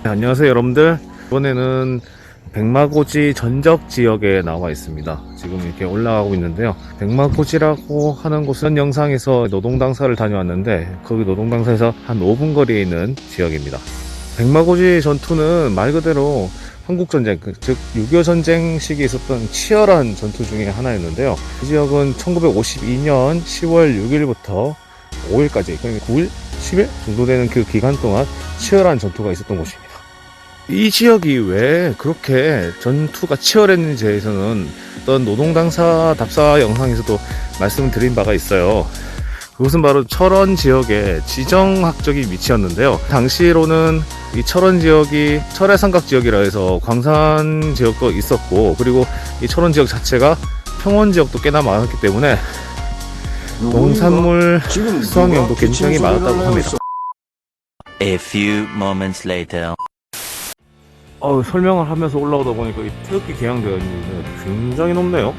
안녕하세요 여러분들. 이번에는 백마고지 전적 지역에 나와 있습니다. 지금 이렇게 올라가고 있는데요, 백마고지라고 하는 곳은 영상에서 노동당사를 다녀왔는데 거기 노동당사에서 한 5분 거리에 있는 지역입니다. 백마고지 전투는 말 그대로 한국전쟁, 즉 6.25 전쟁 시기에 있었던 치열한 전투 중에 하나였는데요, 이 지역은 1952년 10월 6일부터 5일까지, 그러니까 9일? 10일 정도 되는 그 기간 동안 치열한 전투가 있었던 곳입니다. 이 지역이 왜 그렇게 전투가 치열했는지에 대해서는 어떤 노동당사 답사 영상에서도 말씀을 드린 바가 있어요. 그곳은 바로 철원 지역의 지정학적인 위치였는데요, 당시로는 이 철원 지역이 철의 삼각 지역이라 해서 광산 지역도 있었고, 그리고 이 철원 지역 자체가 평원 지역도 꽤나 많았기 때문에 농산물 수확량도 굉장히 많았다고 합니다. A few moments later. 설명을 하면서 올라오다 보니까 이 태극기 개양되어 있는데 굉장히 높네요.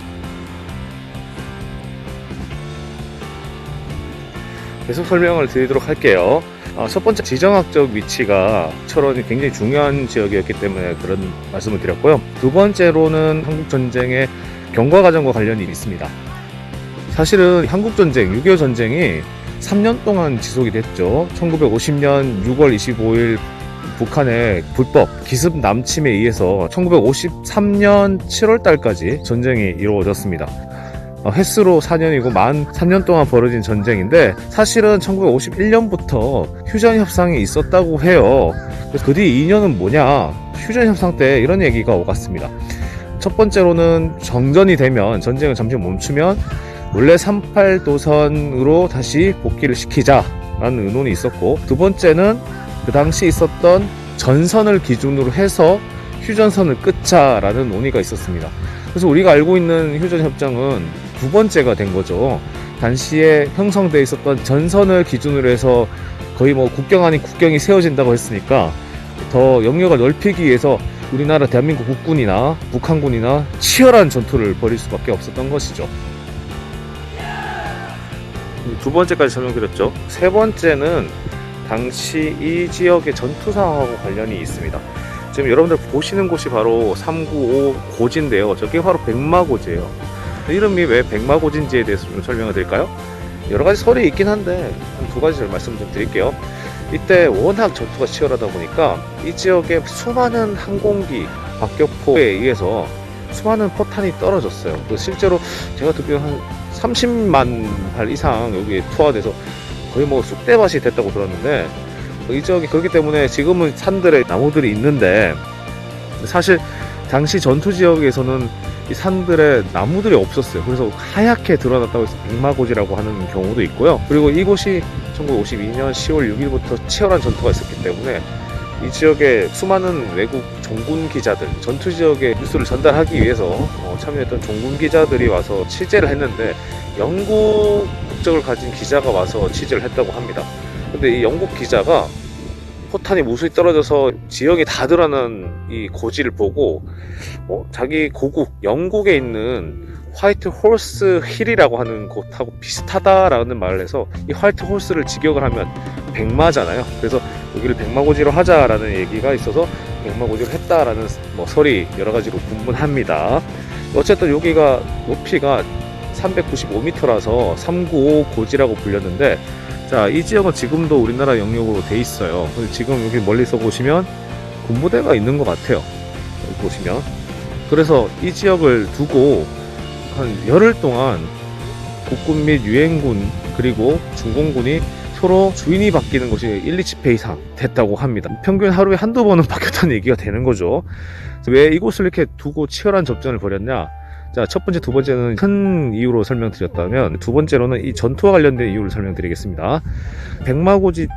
계속 설명을 드리도록 할게요. 첫 번째, 지정학적 위치가 철원이 굉장히 중요한 지역이었기 때문에 그런 말씀을 드렸고요. 두 번째로는 한국전쟁의 경과 과정과 관련이 있습니다. 사실은 한국전쟁, 6.25 전쟁이 3년 동안 지속이 됐죠. 1950년 6월 25일 북한의 불법 기습 남침에 의해서 1953년 7월 달까지 전쟁이 이루어졌습니다. 횟수로 4년이고 만 3년 동안 벌어진 전쟁인데, 사실은 1951년부터 휴전협상이 있었다고 해요. 그래서 그 뒤 2년은 뭐냐, 휴전협상 때 이런 얘기가 오갔습니다. 첫 번째로는 정전이 되면, 전쟁을 잠시 멈추면 원래 38도선으로 다시 복귀를 시키자라는 의논이 있었고, 두 번째는 그 당시 있었던 전선을 기준으로 해서 휴전선을 끊자라는 논의가 있었습니다. 그래서 우리가 알고 있는 휴전협정은 두 번째가 된 거죠. 당시에 형성되어 있었던 전선을 기준으로 해서 거의 국경 아닌 국경이 세워진다고 했으니까 더 영역을 넓히기 위해서 우리나라 대한민국 국군이나 북한군이나 치열한 전투를 벌일 수밖에 없었던 것이죠. 두 번째까지 설명드렸죠. 세 번째는 당시 이 지역의 전투 상황하고 관련이 있습니다. 지금 여러분들 보시는 곳이 바로 395 고지인데요, 저게 바로 백마고지예요. 이름이 왜 백마고지인지에 대해서 좀 설명을 드릴까요? 여러 가지 설이 있긴 한데 한 두 가지 말씀 좀 드릴게요. 이때 워낙 전투가 치열하다 보니까 이 지역에 수많은 항공기, 박격포에 의해서 수많은 포탄이 떨어졌어요. 실제로 제가 듣기로 한 30만 발 이상 여기에 투하돼서 거의 쑥대밭이 됐다고 들었는데, 이 지역이 그렇기 때문에 지금은 산들에 나무들이 있는데, 사실 당시 전투 지역에서는 이 산들에 나무들이 없었어요. 그래서 하얗게 드러났다고 해서 백마고지라고 하는 경우도 있고요. 그리고 이곳이 1952년 10월 6일부터 치열한 전투가 있었기 때문에 이 지역에 수많은 외국 종군 기자들, 전투 지역의 뉴스를 전달하기 위해서 참여했던 종군 기자들이 와서 취재를 했는데, 영국 국적을 가진 기자가 와서 취재를 했다고 합니다. 근데 이 영국 기자가 포탄이 무수히 떨어져서 지형이 다 드러난 이 고지를 보고 자기 고국 영국에 있는 화이트 홀스 힐이라고 하는 곳하고 비슷하다라는 말을 해서, 이 화이트 홀스를 직역을 하면 백마잖아요. 그래서 여기를 백마고지로 하자라는 얘기가 있어서 백마고지로 했다라는 설이 여러 가지로 분분합니다. 어쨌든 여기가 높이가 395m라서 395 고지라고 불렸는데, 자, 이 지역은 지금도 우리나라 영역으로 돼 있어요. 지금 여기 멀리서 보시면 군부대가 있는 것 같아요. 여기 보시면. 그래서 이 지역을 두고 한 열흘 동안 국군 및 유엔군 그리고 중공군이 서로 주인이 바뀌는 것이 1, 2치 이상 됐다고 합니다. 평균 하루에 한두 번은 바뀌었다는 얘기가 되는 거죠. 왜 이곳을 이렇게 두고 치열한 접전을 벌였냐? 자, 첫 번째, 두 번째는 큰 이유로 설명드렸다면, 두 번째로는 이 전투와 관련된 이유를 설명드리겠습니다. 백마고지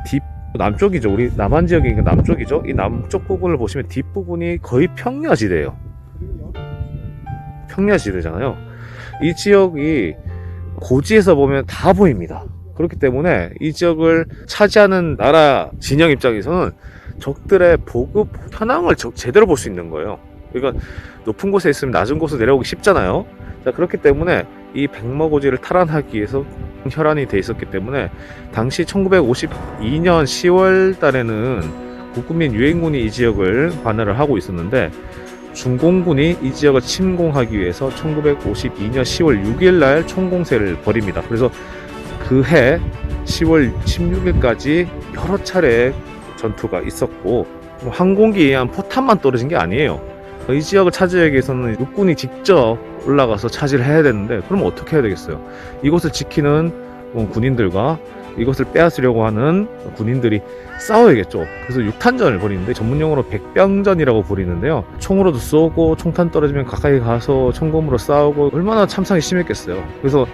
남쪽이죠. 우리 남한 지역이니까 남쪽이죠. 이 남쪽 부분을 보시면 뒷부분이 거의 평야지대예요. 평야지대잖아요. 이 지역이 고지에서 보면 다 보입니다. 그렇기 때문에 이 지역을 차지하는 나라 진영 입장에서는 적들의 보급 현황을 제대로 볼 수 있는 거예요. 그러니까 높은 곳에 있으면 낮은 곳으로 내려오기 쉽잖아요. 자, 그렇기 때문에 이 백마고지를 탈환하기 위해서 혈안이 돼 있었기 때문에, 당시 1952년 10월 달에는 국군민 유엔군이 이 지역을 관할을 하고 있었는데 중공군이 이 지역을 침공하기 위해서 1952년 10월 6일 날 총공세를 벌입니다. 그래서 그 해 10월 16일까지 여러 차례 전투가 있었고 항공기에 의한 포탄만 떨어진 게 아니에요. 이 지역을 차지하기 위해서는 육군이 직접 올라가서 차지를 해야 되는데 그럼 어떻게 해야 되겠어요? 이곳을 지키는 군인들과 이것을 빼앗으려고 하는 군인들이 싸워야겠죠. 그래서 육탄전을 벌이는데 전문용어로 백병전이라고 부르는데요. 총으로도 쏘고 총탄 떨어지면 가까이 가서 총검으로 싸우고 얼마나 참상이 심했겠어요. 그래서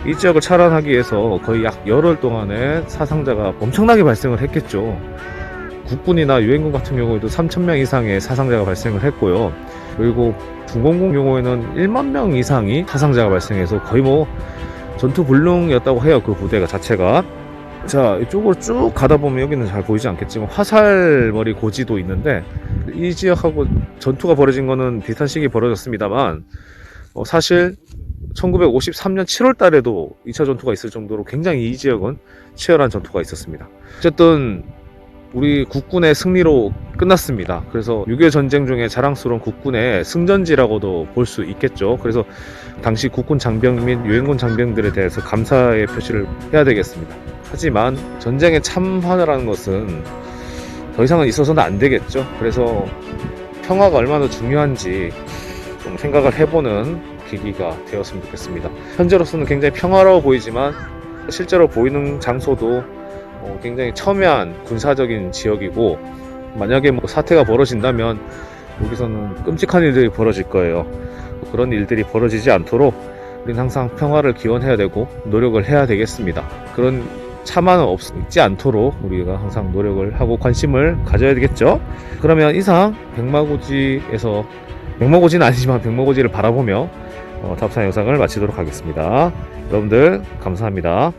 이 지역을 차단하기 위해서 거의 약 열흘 동안의 사상자가 엄청나게 발생을 했겠죠. 국군이나 유엔군 같은 경우에도 3,000명 이상의 사상자가 발생을 했고요. 그리고 중공군 경우에는 1만 명 이상이 사상자가 발생해서 거의 뭐 전투불능이었다고 해요. 그 부대가 자체가. 자, 이쪽으로 쭉 가다 보면 여기는 잘 보이지 않겠지만 화살머리 고지도 있는데 이 지역하고 전투가 벌어진 거는 비슷한 시기에 벌어졌습니다만 사실 1953년 7월 달에도 2차 전투가 있을 정도로 굉장히 이 지역은 치열한 전투가 있었습니다. 어쨌든 우리 국군의 승리로 끝났습니다. 그래서 6.25 전쟁 중에 자랑스러운 국군의 승전지라고도 볼 수 있겠죠. 그래서 당시 국군 장병 및 유엔군 장병들에 대해서 감사의 표시를 해야 되겠습니다. 하지만 전쟁에 참화라는 것은 더 이상은 있어서는 안 되겠죠. 그래서 평화가 얼마나 중요한지 좀 생각을 해보는 계기가 되었으면 좋겠습니다. 현재로서는 굉장히 평화로워 보이지만 실제로 보이는 장소도 굉장히 첨예한 군사적인 지역이고 만약에 뭐 사태가 벌어진다면 여기서는 끔찍한 일들이 벌어질 거예요. 그런 일들이 벌어지지 않도록 우리는 항상 평화를 기원해야 되고 노력을 해야 되겠습니다. 그런 참화는 있지 않도록 우리가 항상 노력을 하고 관심을 가져야 되겠죠. 그러면 이상 백마고지에서 백마고지는 아니지만 백마고지를 바라보며 답사 영상을 마치도록 하겠습니다. 여러분들 감사합니다.